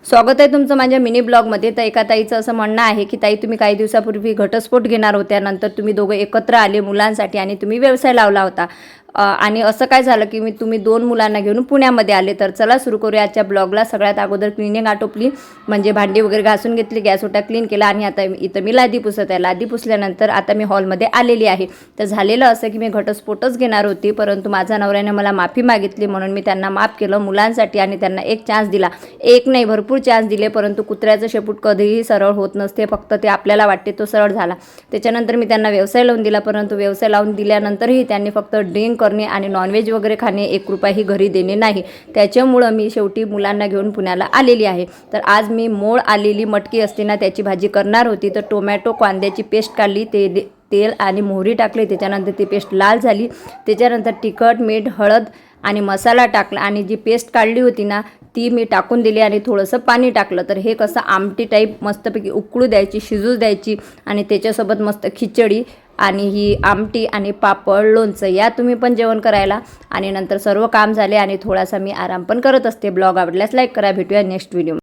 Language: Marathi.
स्वागत आहे तुमचं माझ्या मिनी ब्लॉगमध्ये। तर एका ताईचं असं म्हणणं आहे की ताई तुम्ही काही दिवसापूर्वी घटस्फोट घेणार होत्या, नंतर तुम्ही दोघं एकत्र आले मुलांसाठी आणि तुम्ही व्यवसाय लावला होता आणि असं काय झालं की तुम्ही 2 मुलांना घेऊन पुण्यामध्ये आले। तर चला सुरू करूया आजच्या ब्लॉगला। सगळ्यात अगोदर क्लिनिंग आटोपली, म्हणजे भांडी वगैरे घासून घेतली, गॅस ओटा क्लीन केला आणि आता इथं मी लादी पुसत आहे। लादी पुसल्यानंतर आता मी हॉलमध्ये आलेली आहे। तर झालेलं असं की मी घटस्फोटच घेणार होती, परंतु माझ्या नवऱ्याने मला माफी मागितली म्हणून मी त्यांना माफ केलं मुलांसाठी आणि त्यांना एक चान्स दिला। एक नाही भरपूर चान्स दिले, परंतु कुत्र्याचं शेपूट कधीही सरळ होत नसते, फक्त ते आपल्याला वाटते तो सरळ झाला। त्याच्यानंतर मी त्यांना व्यवसाय लावून दिला, परंतु व्यवसाय लावून दिल्यानंतरही त्यांनी फक्त ड्रिंक करणे आणि नॉनव्हेज वगैरे खाणे, 1 रुपयाही घरी देणे नाही। त्याच्यामुळं मी शेवटी मुलांना घेऊन पुण्याला आलेली आहे। तर आज मी मोड आलेली मटकी असते ना त्याची भाजी करणार होती। तर टोमॅटो कांद्याची पेस्ट काढली, तेल आणि मोहरी टाकली, त्याच्यानंतर ती पेस्ट लाल झाली, त्याच्यानंतर तिखट मीठ हळद आणि मसाला टाकला आणि जी पेस्ट काढली होती ना ती मी टाकून दिली आणि थोडंसं पाणी टाकलं। तर हे कसं आमटी टाईप मस्तपैकी उकळू द्यायची, शिजू द्यायची आणि त्याच्यासोबत मस्त खिचडी आणि ही आमटी आणि पापड लोणचं या तुम्ही पण जेवण करायला। आणि नंतर सर्व काम झाले आणि थोडासा मी आराम पण करत असते। ब्लॉग आवडल्यास लाईक करा, भेटूया नेक्स्ट व्हिडिओ।